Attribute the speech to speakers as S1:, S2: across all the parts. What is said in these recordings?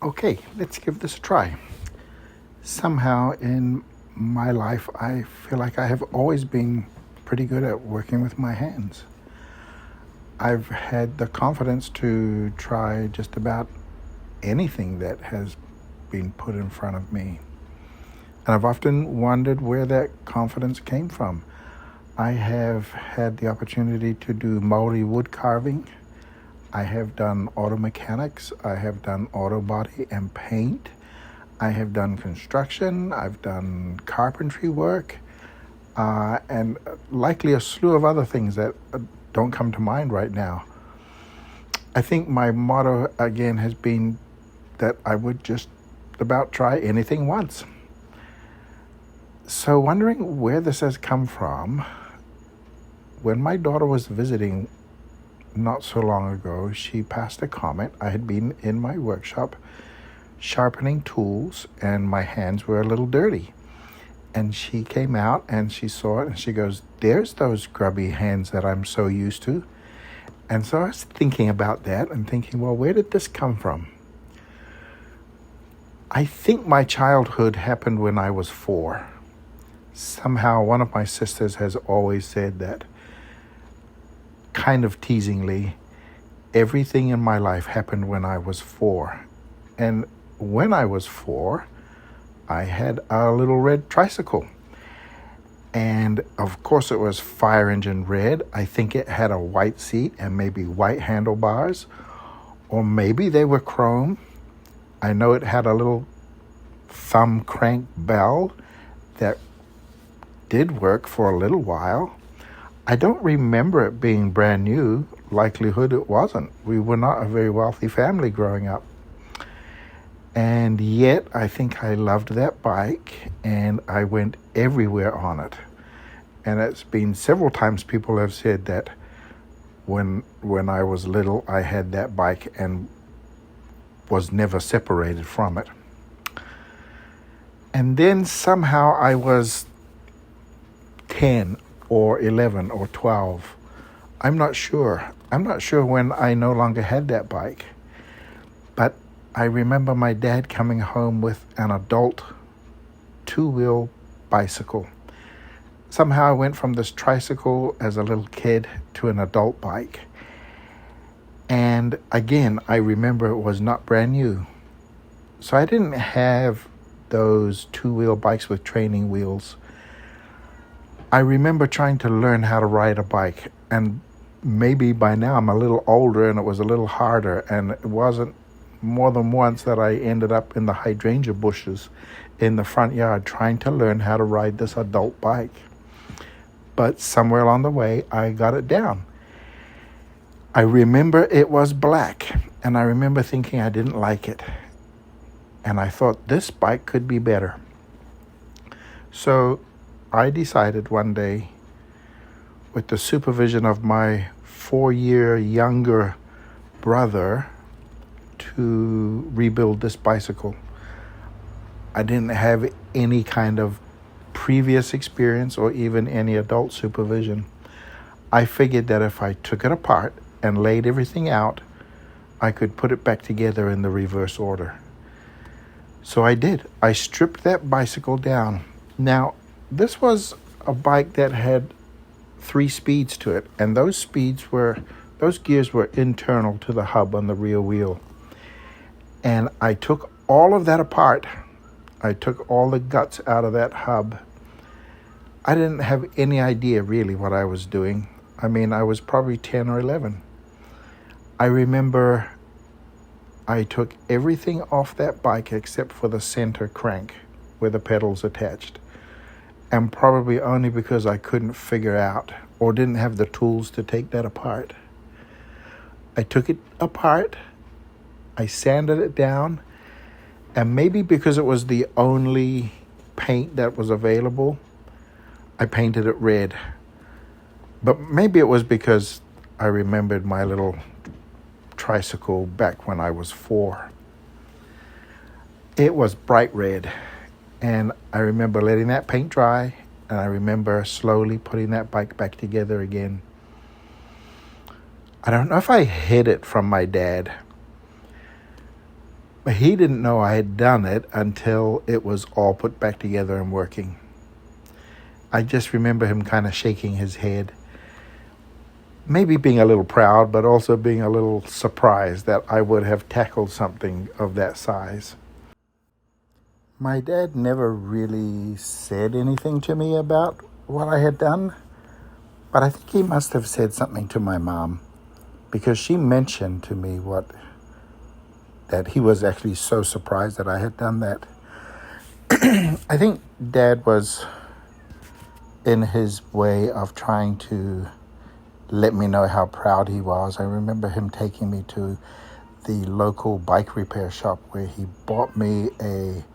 S1: Okay, let's give this a try. Somehow in my life, I feel like I have always been pretty good at working with my hands. I've had the confidence to try just about anything that has been put in front of me. And I've often wondered where that confidence came from. I have had the opportunity to do moldy wood carving. I have done auto mechanics. I have done auto body and paint. I have done construction. I've done carpentry work, and likely a slew of other things that don't come to mind right now. I think my motto again has been that I would just about try anything once. So wondering where this has come from, when my daughter was visiting not so long ago, she passed a comment. I had been in my workshop sharpening tools and my hands were a little dirty. And she came out and she saw it and she goes, "There's those grubby hands that I'm so used to." And so I was thinking about that and thinking, well, where did this come from? I think my childhood happened when I was 4. Somehow one of my sisters has always said that, kind of teasingly, everything in my life happened when I was 4. And when I was 4, I had a little red tricycle. And of course it was fire engine red. I think it had a white seat and maybe white handlebars, or maybe they were chrome. I know it had a little thumb crank bell that did work for a little while. I don't remember it being brand new. Likelihood it wasn't. We were not a very wealthy family growing up. And yet I think I loved that bike and I went everywhere on it. And it's been several times people have said that when I was little I had that bike and was never separated from it. And then somehow I was 10 or 11 or 12. I'm not sure. I'm not sure when I no longer had that bike. But I remember my dad coming home with an adult 2-wheel bicycle. Somehow I went from this tricycle as a little kid to an adult bike. And again, I remember it was not brand new. So I didn't have those 2-wheel bikes with training wheels. I remember trying to learn how to ride a bike, and maybe by now I'm a little older and it was a little harder, and it wasn't more than once that I ended up in the hydrangea bushes in the front yard trying to learn how to ride this adult bike. But somewhere along the way, I got it down. I remember it was black, and I remember thinking I didn't like it. And I thought this bike could be better. So I decided one day, with the supervision of my 4-year younger brother, to rebuild this bicycle. I didn't have any kind of previous experience or even any adult supervision. I figured that if I took it apart and laid everything out, I could put it back together in the reverse order. So I did. I stripped that bicycle down. Now, this was a bike that had 3 speeds to it, and those gears were internal to the hub on the rear wheel. And I took all of that apart. I took all the guts out of that hub. I didn't have any idea really what I was doing. I mean, I was probably 10 or 11. I remember I took everything off that bike except for the center crank where the pedals attached. And probably only because I couldn't figure out or didn't have the tools to take that apart. I took it apart, I sanded it down, and maybe because it was the only paint that was available, I painted it red. But maybe it was because I remembered my little tricycle back when I was 4. It was bright red. And I remember letting that paint dry, and I remember slowly putting that bike back together again. I don't know if I hid it from my dad. But he didn't know I had done it until it was all put back together and working. I just remember him kind of shaking his head, maybe being a little proud, but also being a little surprised that I would have tackled something of that size. My dad never really said anything to me about what I had done, but I think he must have said something to my mom, because she mentioned to me that he was actually so surprised that I had done that. I think Dad was in his way of trying to let me know how proud he was. I remember him taking me to the local bike repair shop where he bought me a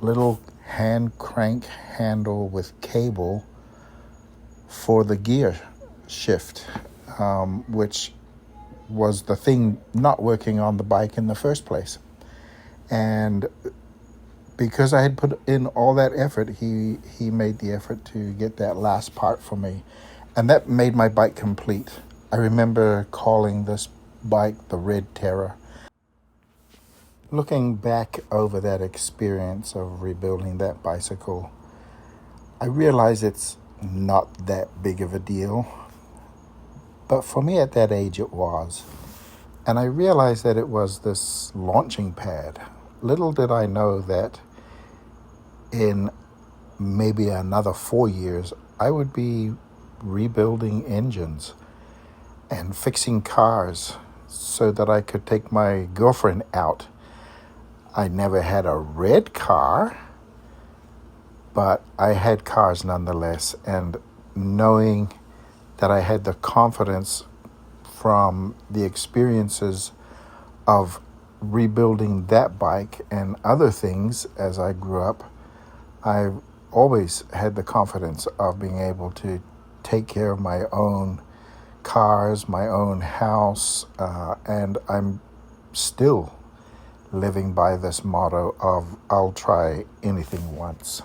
S1: little hand crank handle with cable for the gear shift, which was the thing not working on the bike in the first place. And because I had put in all that effort, he made the effort to get that last part for me. And that made my bike complete. I remember calling this bike the Red Terror. Looking back over that experience of rebuilding that bicycle, I realize it's not that big of a deal. But for me at that age it was. And I realized that it was this launching pad. Little did I know that in maybe another 4 years, I would be rebuilding engines and fixing cars so that I could take my girlfriend out. I never had a red car, but I had cars nonetheless. And knowing that I had the confidence from the experiences of rebuilding that bike and other things as I grew up, I've always had the confidence of being able to take care of my own cars, my own house, and I'm still living by this motto of I'll try anything once.